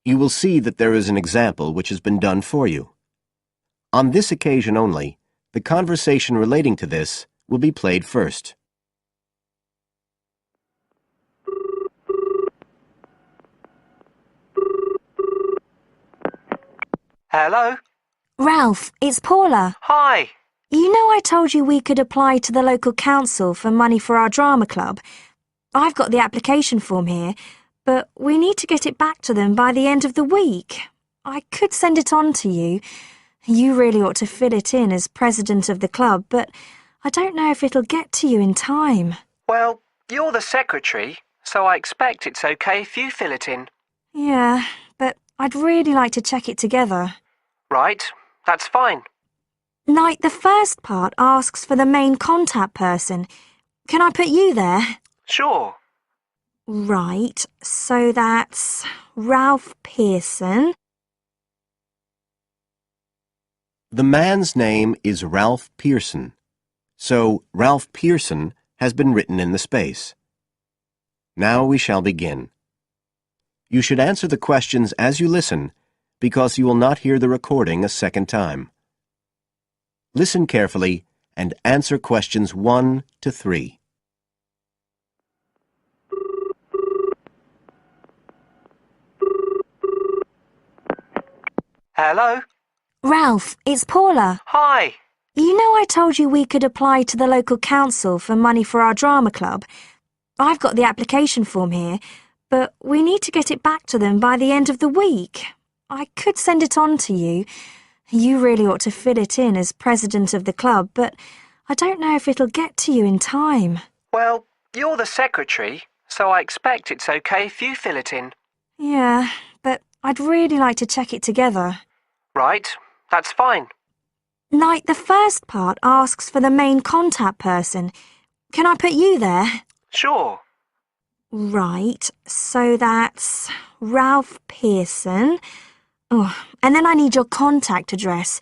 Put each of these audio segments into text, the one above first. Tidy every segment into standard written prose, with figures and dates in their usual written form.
You will see that there is an example which has been done for you. On this occasion only, the conversation relating to this will be played first. Hello? Ralph, it's Paula. Hi. You know I told you we could apply to the local council for money for our drama club? I've got the application form here, but we need to get it back to them by the end of the week. I could send it on to you. You really ought to fill it in as president of the club, but I don't know if it'll get to you in time. Well, you're the secretary, so I expect it's okay if you fill it in. Yeah, but I'd really like to check it together. Right, that's fine. Like, the first part asks for the main contact person. Can I put you there? Sure. Right, so that's Ralph Pearson. The man's name is Ralph Pearson, so Ralph Pearson has been written in the space. Now we shall begin. You should answer the questions as you listen, because you will not hear the recording a second time. Listen carefully and answer questions 1 to 3. Hello? Ralph, it's Paula. Hi. You know I told you we could apply to the local council for money for our drama club? I've got the application form here, but we need to get it back to them by the end of the week. I could send it on to you. You really ought to fill it in as president of the club, but I don't know if it'll get to you in time. Well, you're the secretary, so I expect it's okay if you fill it in. Yeah, but I'd really like to check it together. Right, that's fine. Like, the first part asks for the main contact person. Can I put you there? Sure. Right, so that's Ralph Pearson. Oh, and then I need your contact address.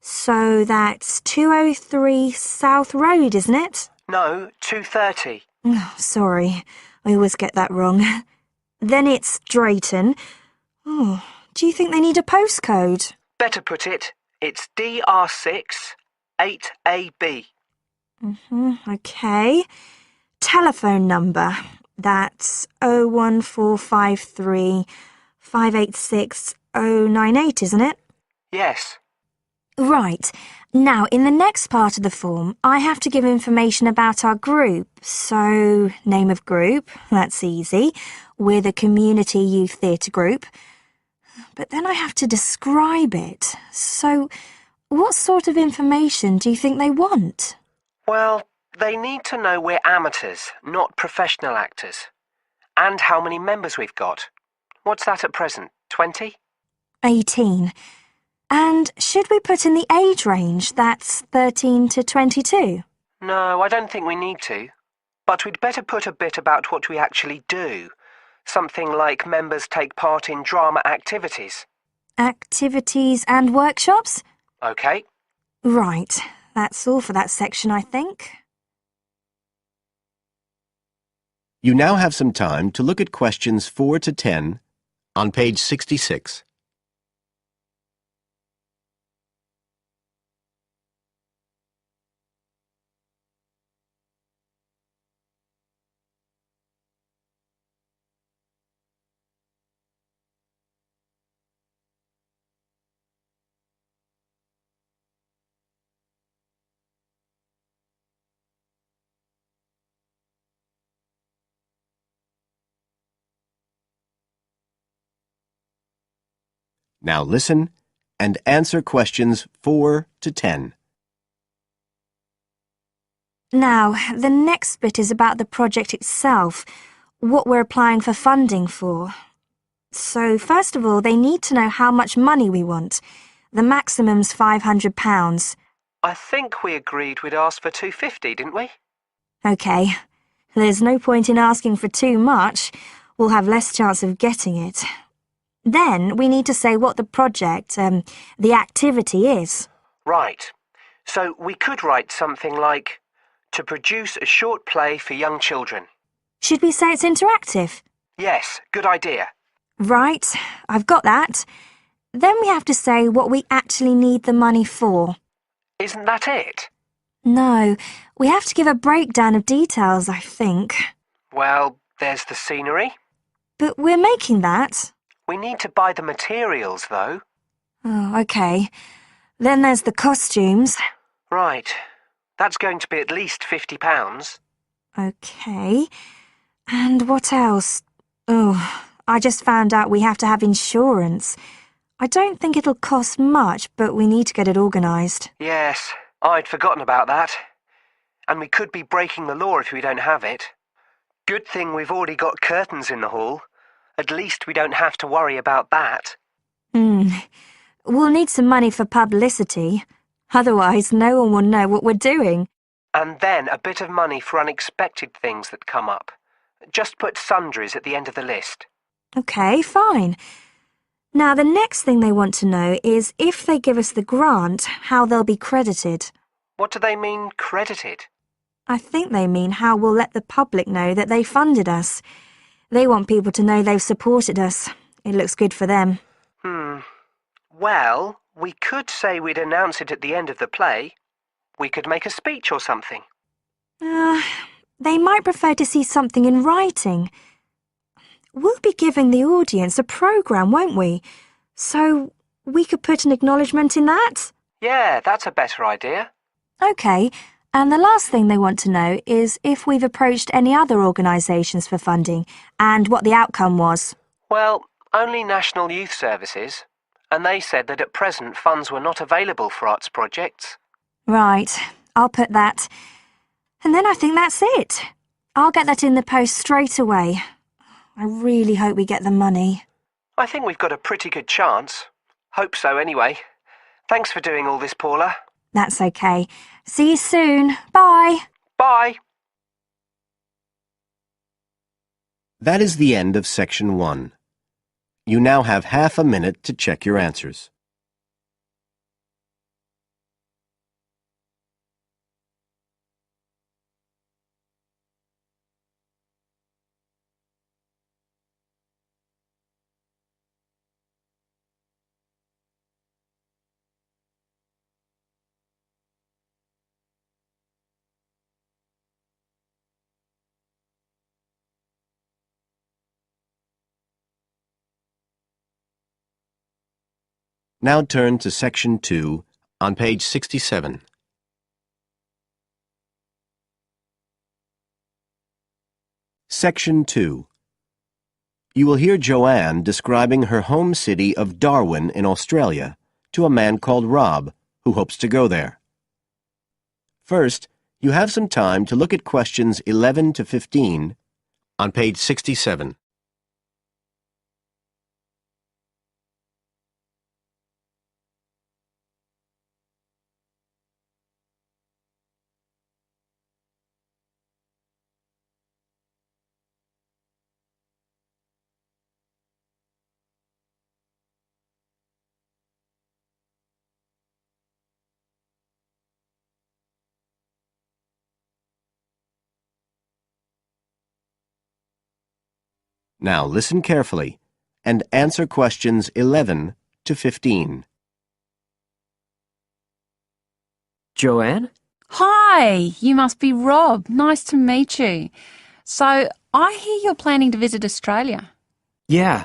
So that's 203 South Road, isn't it? No, 2:30. Oh, sorry, I always get that wrong. Then it's Drayton. Oh, do you think they need a postcode? Better put it, it's DR6 8AB. Okay. Telephone number. That's 01453 586 098, isn't it? Yes. Right. Now, in the next part of the form, I have to give information about our group. So, name of group, that's easy. We're the Community Youth Theatre Group. But then I have to describe it. So, what sort of information do you think they want? Well, they need to know we're amateurs, not professional actors. And how many members we've got. What's that at present, 20? 18. And should we put in the age range, that's 13 to 22? No, I don't think we need to. But we'd better put a bit about what we actually do. Something like members take part in drama activities. Activities and workshops? OK. Right. That's all for that section, I think. You now have some time to look at questions 4 to 10 on page 66. Now listen and answer questions 4 to 10. Now, the next bit is about the project itself, what we're applying for funding for. So, first of all, they need to know how much money we want. The maximum's £500. I think we agreed we'd ask for 250, didn't we? OK. There's no point in asking for too much. We'll have less chance of getting it. Then we need to say what the project, the activity is. Right. So we could write something like, to produce a short play for young children. Should we say it's interactive? Yes, good idea. Right, I've got that. Then we have to say what we actually need the money for. Isn't that it? No, we have to give a breakdown of details, I think. Well, there's the scenery. But we're making that. We need to buy the materials, though. Oh, okay. Then there's the costumes. Right. That's going to be at least £50. Okay. And what else? Oh, I just found out we have to have insurance. I don't think it'll cost much, but we need to get it organised. Yes, I'd forgotten about that. And we could be breaking the law if we don't have it. Good thing we've already got curtains in the hall. At least we don't have to worry about that. We'll need some money for publicity. Otherwise, no one will know what we're doing. And then a bit of money for unexpected things that come up. Just put sundries at the end of the list. Okay, fine. Now, the next thing they want to know is if they give us the grant, how they'll be credited. What do they mean, credited? I think they mean how we'll let the public know that they funded us. They want people to know they've supported us. It looks good for them. Well, we could say we'd announce it at the end of the play. We could make a speech or something. They might prefer to see something in writing. We'll be giving the audience a programme, won't we? So we could put an acknowledgement in that? Yeah, that's a better idea. OK, and the last thing they want to know is if we've approached any other organisations for funding and what the outcome was. Well, only National Youth Services. And they said that at present funds were not available for arts projects. Right, I'll put that. And then I think that's it. I'll get that in the post straight away. I really hope we get the money. I think we've got a pretty good chance. Hope so, anyway. Thanks for doing all this, Paula. That's okay. See you soon. Bye. Bye. That is the end of Section 1. You now have half a minute to check your answers. Now turn to Section 2 on page 67. Section 2. You will hear Joanne describing her home city of Darwin in Australia to a man called Rob, who hopes to go there. First, you have some time to look at questions 11 to 15 on page 67. Now listen carefully and answer questions 11 to 15. Joanne? Hi, you must be Rob. Nice to meet you. So, I hear you're planning to visit Australia. Yeah,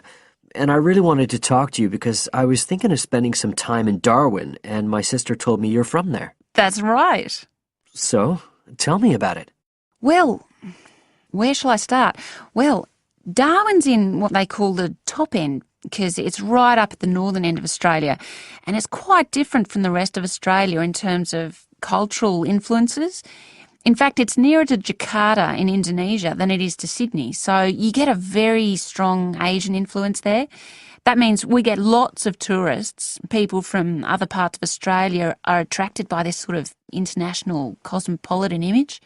and I really wanted to talk to you because I was thinking of spending some time in Darwin, and my sister told me you're from there. That's right. So, tell me about it. Well, where shall I start? Well, Darwin's in what they call the top end because it's right up at the northern end of Australia, and it's quite different from the rest of Australia in terms of cultural influences. In fact, it's nearer to Jakarta in Indonesia than it is to Sydney, so you get a very strong Asian influence there. That means we get lots of tourists. People from other parts of Australia are attracted by this sort of international cosmopolitan image.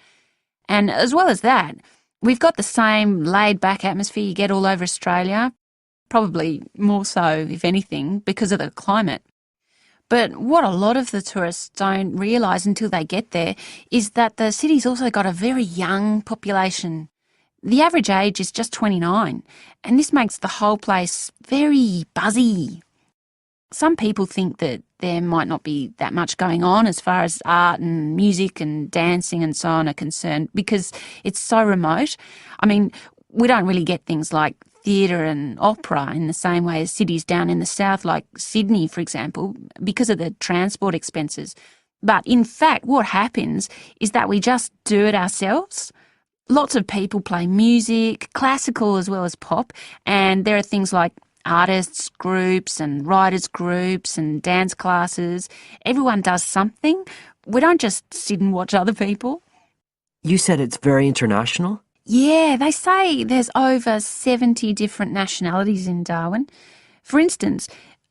And as well as that, we've got the same laid-back atmosphere you get all over Australia, probably more so, if anything, because of the climate. But what a lot of the tourists don't realise until they get there is that the city's also got a very young population. The average age is just 29, and this makes the whole place very buzzy. Some people think that there might not be that much going on as far as art and music and dancing and so on are concerned because it's so remote. I mean, we don't really get things like theatre and opera in the same way as cities down in the south like Sydney, for example, because of the transport expenses. But in fact, what happens is that we just do it ourselves. Lots of people play music, classical as well as pop, and there are things like artists groups and writers groups and dance classes. Everyone does something. We don't just sit and watch other people. You said it's very international? Yeah, they say there's over 70 different nationalities in Darwin. For instance,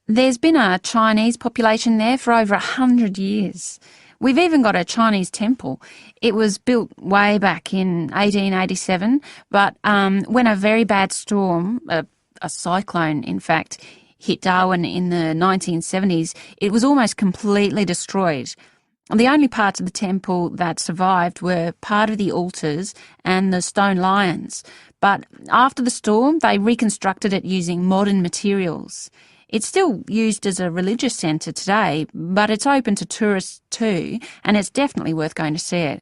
there's been a Chinese population there for over 100 years. We've even got a Chinese temple. It was built way back in 1887, but when a very bad storm, a cyclone in fact, hit Darwin in the 1970s, it was almost completely destroyed. The only parts of the temple that survived were part of the altars and the stone lions. But after the storm, they reconstructed it using modern materials. It's still used as a religious centre today, but it's open to tourists too, and it's definitely worth going to see it.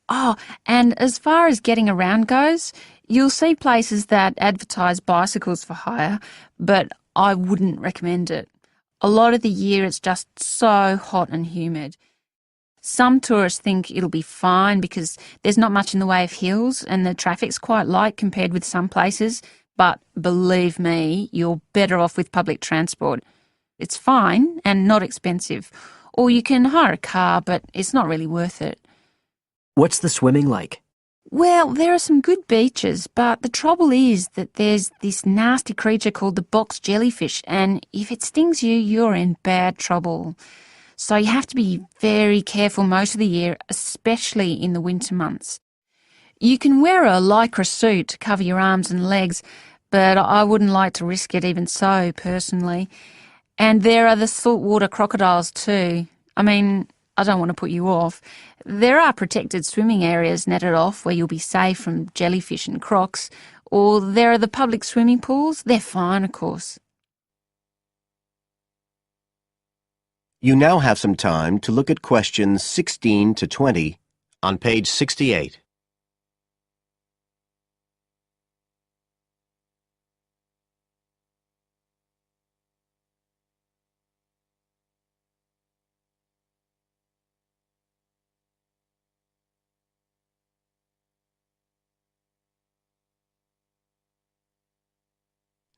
Oh, and as far as getting around goes, you'll see places that advertise bicycles for hire, but I wouldn't recommend it. A lot of the year it's just so hot and humid. Some tourists think it'll be fine because there's not much in the way of hills and the traffic's quite light compared with some places, but believe me, you're better off with public transport. It's fine and not expensive. Or you can hire a car, but it's not really worth it. What's the swimming like? Well, there are some good beaches, but the trouble is that there's this nasty creature called the box jellyfish, and if it stings you, you're in bad trouble. So you have to be very careful most of the year, especially in the winter months. You can wear a lycra suit to cover your arms and legs, but I wouldn't like to risk it even so, personally. And there are the saltwater crocodiles too. I mean, I don't want to put you off. There are protected swimming areas netted off where you'll be safe from jellyfish and crocs, or there are the public swimming pools. They're fine, of course. You now have some time to look at questions 16 to 20 on page 68.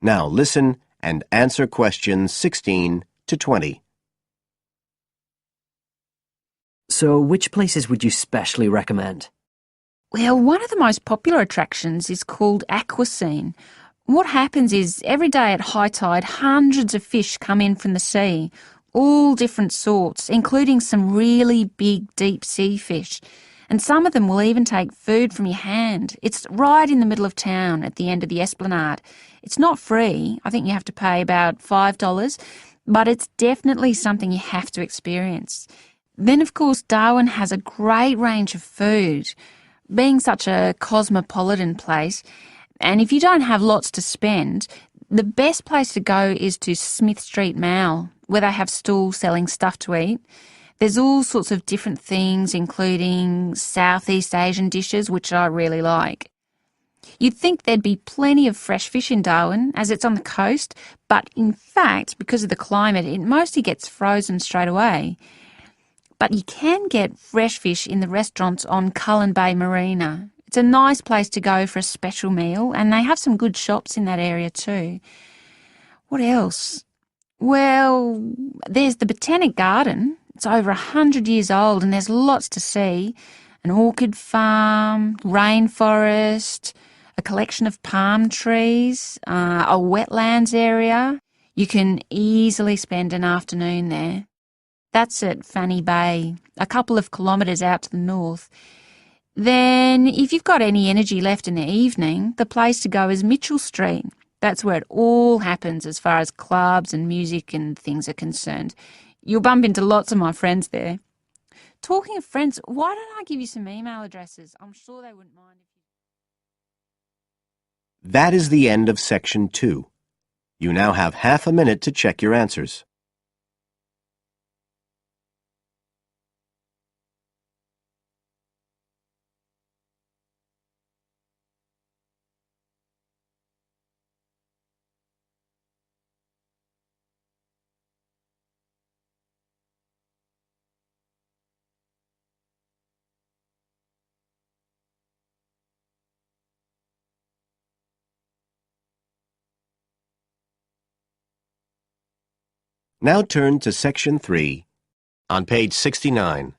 Now listen and answer questions 16 to 20. So which places would you specially recommend? Well, one of the most popular attractions is called Aquascene. What happens is every day at high tide, hundreds of fish come in from the sea, all different sorts, including some really big deep sea fish. And some of them will even take food from your hand. It's right in the middle of town at the end of the esplanade. It's not free. I think you have to pay about $5, but it's definitely something you have to experience. Then, of course, Darwin has a great range of food, being such a cosmopolitan place. And if you don't have lots to spend, the best place to go is to Smith Street Mall, where they have stalls selling stuff to eat. There's all sorts of different things, including Southeast Asian dishes, which I really like. You'd think there'd be plenty of fresh fish in Darwin, as it's on the coast, but in fact, because of the climate, it mostly gets frozen straight away. But you can get fresh fish in the restaurants on Cullen Bay Marina. It's a nice place to go for a special meal, and they have some good shops in that area too. What else? Well, there's the Botanic Garden. It's over 100 years old and there's lots to see. An orchid farm, rainforest, a collection of palm trees, a wetlands area. You can easily spend an afternoon there. That's at Fanny Bay, a couple of kilometres out to the north. Then, if you've got any energy left in the evening, the place to go is Mitchell Street. That's where it all happens as far as clubs and music and things are concerned. You'll bump into lots of my friends there. Talking of friends, why don't I give you some email addresses? I'm sure they wouldn't mind. That is the end of section 2. You now have half a minute to check your answers. Now turn to section 3 on page 69.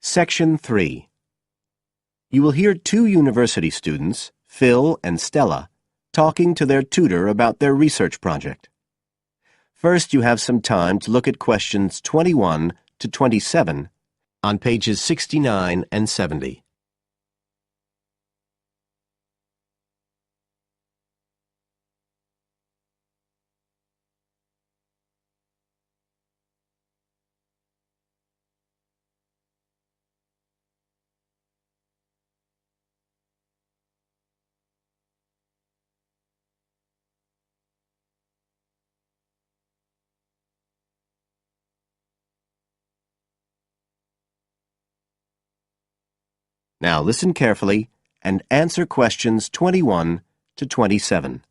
Section 3. You will hear 2 university students, Phil and Stella, talking to their tutor about their research project. First, you have some time to look at questions 21 to 27 on pages 69 and 70. Now listen carefully and answer questions 21 to 27.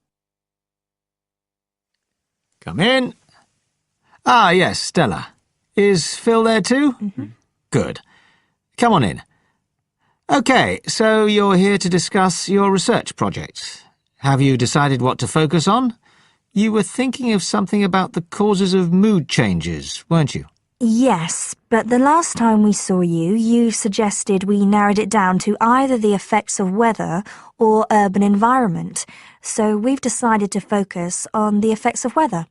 Come in. Ah, yes, Stella. Is Phil there too? Mm-hmm. Good. Come on in. OK, so you're here to discuss your research project. Have you decided what to focus on? You were thinking of something about the causes of mood changes, weren't you? Yes, but the last time we saw you, you suggested we narrowed it down to either the effects of weather or urban environment. So we've decided to focus on the effects of weather.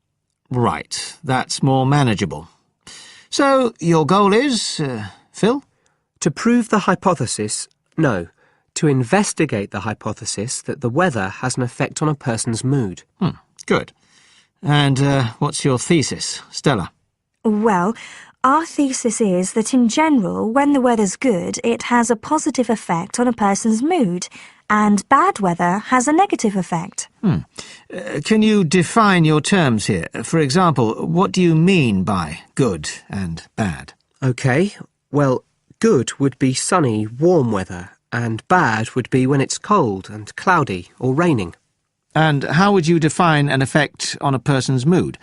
Right, that's more manageable. So, your goal is, Phil? To prove the hypothesis, no, to investigate the hypothesis that the weather has an effect on a person's mood. Good. And what's your thesis, Stella? Well, our thesis is that in general, when the weather's good, it has a positive effect on a person's mood, and bad weather has a negative effect. Can you define your terms here? For example, what do you mean by good and bad? OK, well, good would be sunny, warm weather, and bad would be when it's cold and cloudy or raining. And how would you define an effect on a person's mood?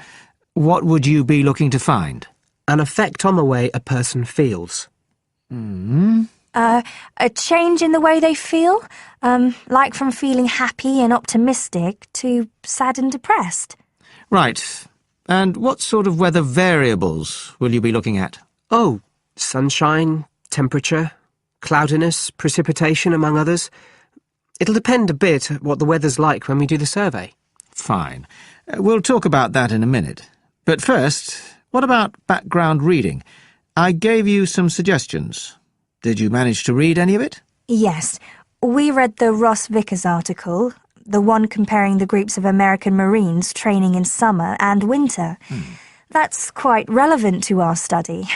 What would you be looking to find? An effect on the way a person feels. A change in the way they feel, like from feeling happy and optimistic to sad and depressed. Right. And what sort of weather variables will you be looking at? Oh, sunshine, temperature, cloudiness, precipitation, among others. It'll depend a bit what the weather's like when we do the survey. Fine. We'll talk about that in a minute. But first, what about background reading? I gave you some suggestions. Did you manage to read any of it? Yes, we read the Ross Vickers article, the one comparing the groups of American Marines training in summer and winter. That's quite relevant to our study.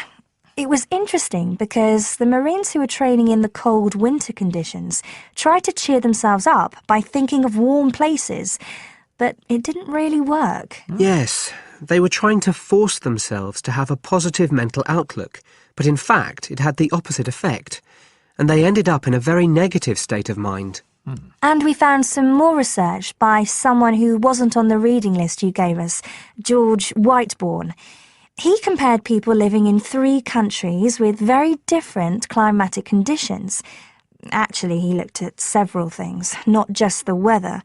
It was interesting because the Marines who were training in the cold winter conditions tried to cheer themselves up by thinking of warm places, but it didn't really work. Yes, they were trying to force themselves to have a positive mental outlook, but in fact it had the opposite effect, and they ended up in a very negative state of mind. And we found some more research by someone who wasn't on the reading list you gave us, George Whiteborn. He compared people living in 3 countries with very different climatic conditions. Actually, he looked at several things, not just the weather.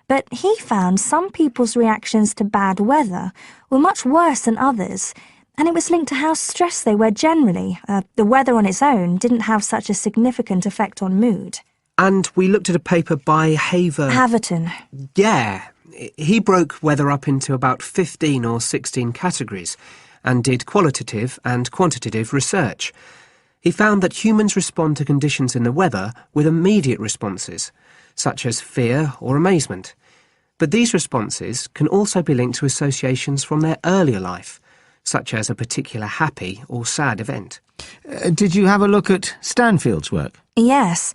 But he found some people's reactions to bad weather were much worse than others, and it was linked to how stressed they were generally. The weather on its own didn't have such a significant effect on mood. And we looked at a paper by Haverton. Yeah, he broke weather up into about 15 or 16 categories and did qualitative and quantitative research. He found that humans respond to conditions in the weather with immediate responses, such as fear or amazement. But these responses can also be linked to associations from their earlier life, such as a particular happy or sad event. Did you have a look at Stanfield's work? Yes.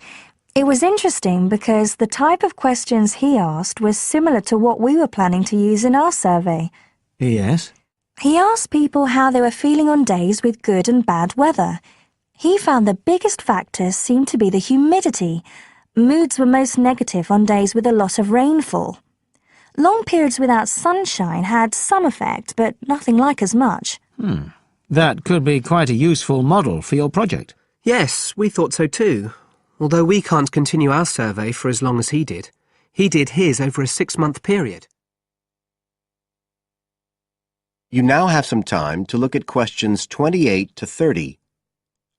It was interesting because the type of questions he asked was similar to what we were planning to use in our survey. Yes. He asked people how they were feeling on days with good and bad weather. He found the biggest factors seemed to be the humidity. Moods were most negative on days with a lot of rainfall. Long periods without sunshine had some effect, but nothing like as much. That could be quite a useful model for your project. Yes, we thought so too. Although we can't continue our survey for as long as he did. He did his over a 6-month period. You now have some time to look at questions 28 to 30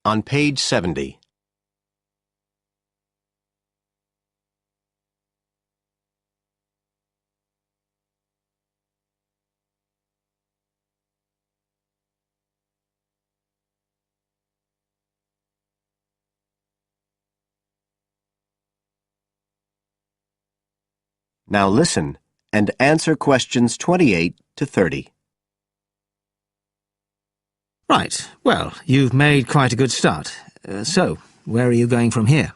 on page 70. Now listen and answer questions 28 to 30. Right, well, you've made quite a good start. So, where are you going from here?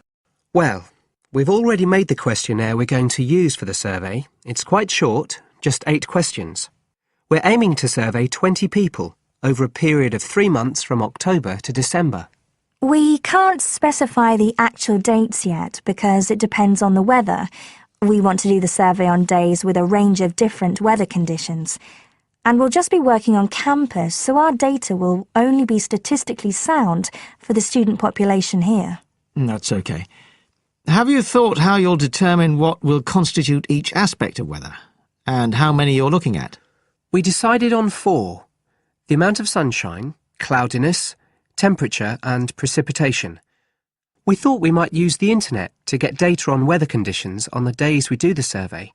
Well, we've already made the questionnaire we're going to use for the survey. It's quite short, just 8 questions. We're aiming to survey 20 people over a period of 3 months from October to December. We can't specify the actual dates yet because it depends on the weather. We want to do the survey on days with a range of different weather conditions. And we'll just be working on campus, so our data will only be statistically sound for the student population here. That's okay. Have you thought how you'll determine what will constitute each aspect of weather, and how many you're looking at? We decided on 4. The amount of sunshine, cloudiness, temperature and precipitation. We thought we might use the internet to get data on weather conditions on the days we do the survey,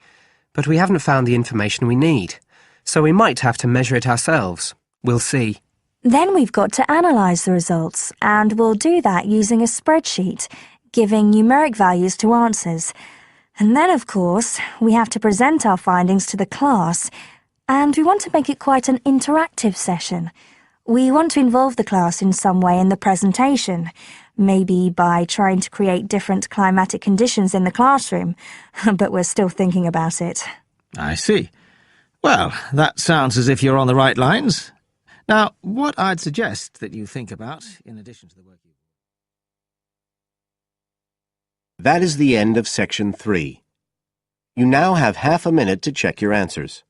but we haven't found the information we need. So we might have to measure it ourselves. We'll see. Then we've got to analyse the results, and we'll do that using a spreadsheet, giving numeric values to answers. And then, of course, we have to present our findings to the class, and we want to make it quite an interactive session. We want to involve the class in some way in the presentation, maybe by trying to create different climatic conditions in the classroom, but we're still thinking about it. I see. Well, that sounds as if you're on the right lines. Now, what I'd suggest that you think about, in addition to the work you... That is the end of section 3. You now have half a minute to check your answers.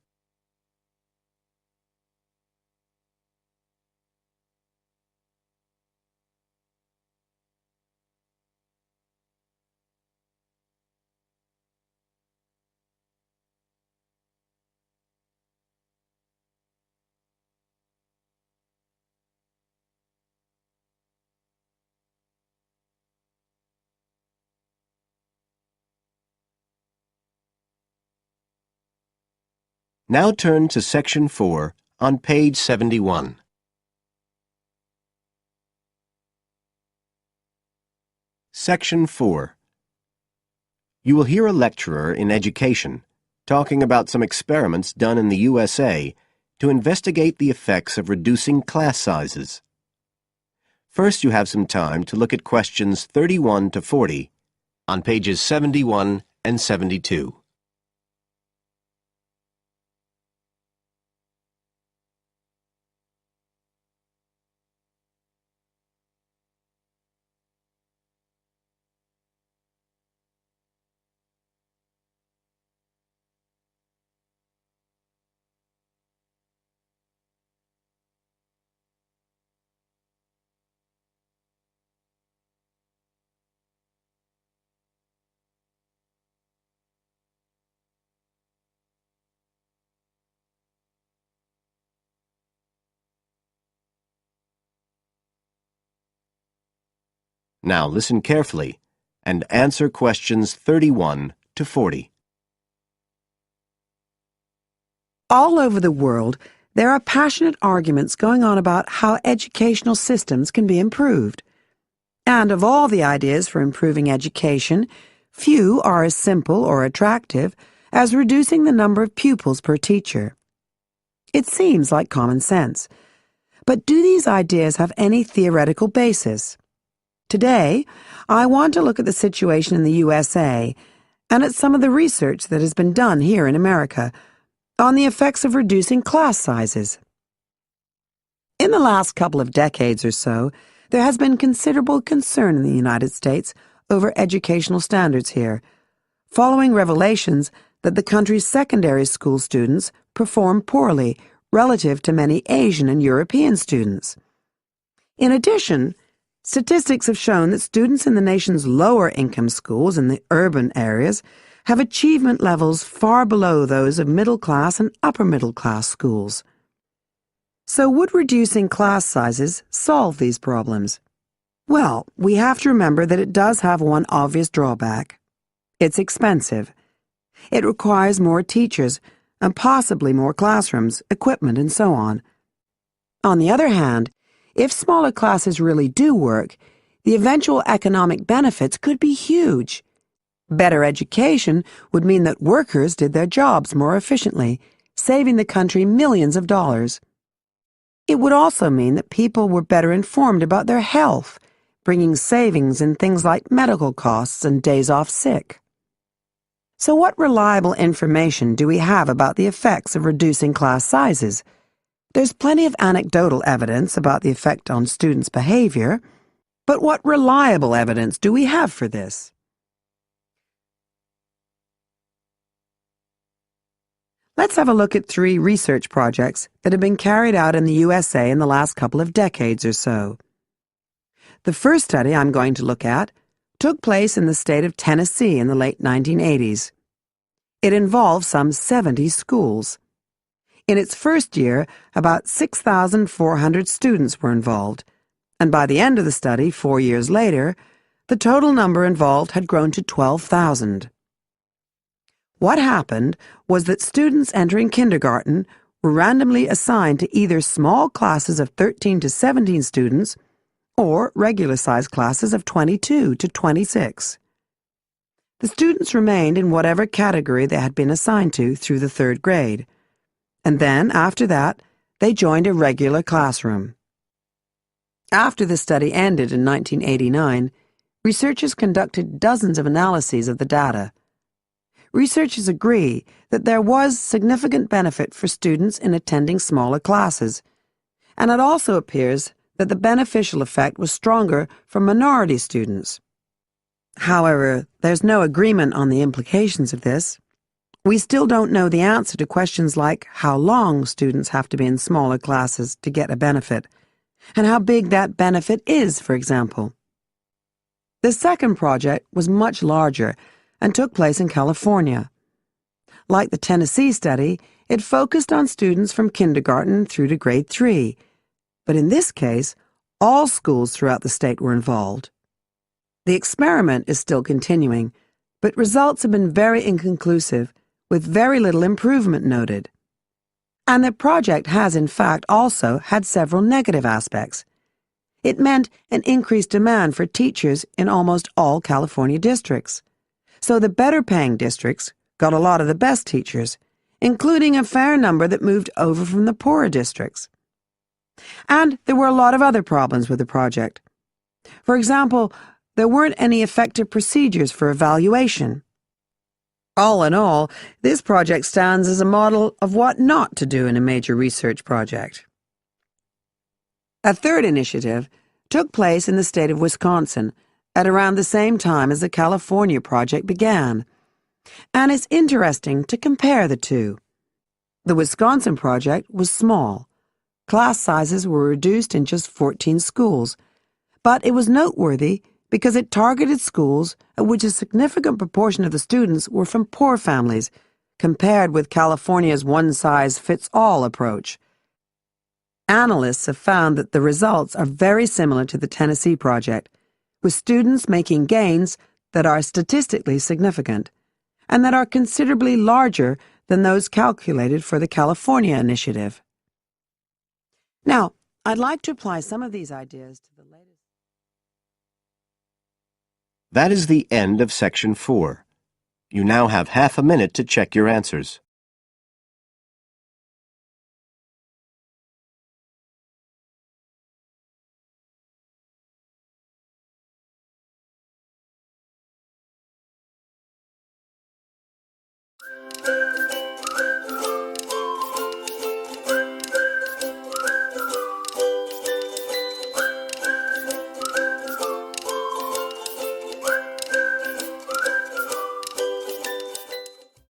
Now turn to section 4 on page 71. Section 4. You will hear a lecturer in education talking about some experiments done in the USA to investigate the effects of reducing class sizes. First, you have some time to look at questions 31 to 40 on pages 71 and 72. Now listen carefully and answer questions 31 to 40. All over the world, there are passionate arguments going on about how educational systems can be improved. And of all the ideas for improving education, few are as simple or attractive as reducing the number of pupils per teacher. It seems like common sense. But do these ideas have any theoretical basis? Today, I want to look at the situation in the USA and at some of the research that has been done here in America on the effects of reducing class sizes. In the last couple of decades or so, there has been considerable concern in the United States over educational standards here, following revelations that the country's secondary school students perform poorly relative to many Asian and European students. In addition, statistics have shown that students in the nation's lower income schools in the urban areas have achievement levels far below those of middle-class and upper-middle-class schools. So would reducing class sizes solve these problems? Well, we have to remember that it does have one obvious drawback. It's expensive. It requires more teachers and possibly more classrooms, equipment, and so on. On the other hand, if smaller classes really do work, the eventual economic benefits could be huge. Better education would mean that workers did their jobs more efficiently, saving the country millions of dollars. It would also mean that people were better informed about their health, bringing savings in things like medical costs and days off sick. So what reliable information do we have about the effects of reducing class sizes? There's plenty of anecdotal evidence about the effect on students' behavior, but what reliable evidence do we have for this? Let's have a look at 3 research projects that have been carried out in the USA in the last couple of decades or so. The first study I'm going to look at took place in the state of Tennessee in the late 1980s. It involved some 70 schools. In its first year, about 6,400 students were involved, and by the end of the study, 4 years later, the total number involved had grown to 12,000. What happened was that students entering kindergarten were randomly assigned to either small classes of 13 to 17 students or regular-sized classes of 22 to 26. The students remained in whatever category they had been assigned to through the 3rd grade, and then, after that, they joined a regular classroom. After the study ended in 1989, researchers conducted dozens of analyses of the data. Researchers agree that there was significant benefit for students in attending smaller classes, and it also appears that the beneficial effect was stronger for minority students. However, there's no agreement on the implications of this. We still don't know the answer to questions like how long students have to be in smaller classes to get a benefit, and how big that benefit is, for example. The second project was much larger and took place in California. Like the Tennessee study, it focused on students from kindergarten through to grade 3, but in this case, all schools throughout the state were involved. The experiment is still continuing, but results have been very inconclusive, with very little improvement noted. And the project has, in fact, also had several negative aspects. It meant an increased demand for teachers in almost all California districts. So the better-paying districts got a lot of the best teachers, including a fair number that moved over from the poorer districts. And there were a lot of other problems with the project. For example, there weren't any effective procedures for evaluation. All in all, this project stands as a model of what not to do in a major research project. A third initiative took place in the state of Wisconsin at around the same time as the California project began, and it's interesting to compare the two. The Wisconsin project was small. Class sizes were reduced in just 14 schools, but it was noteworthy because it targeted schools at which a significant proportion of the students were from poor families, compared with California's one-size-fits-all approach. Analysts have found that the results are very similar to the Tennessee project, with students making gains that are statistically significant, and that are considerably larger than those calculated for the California initiative. Now, I'd like to apply some of these ideas to the latest. That is the end of Section 4. You now have half a minute to check your answers.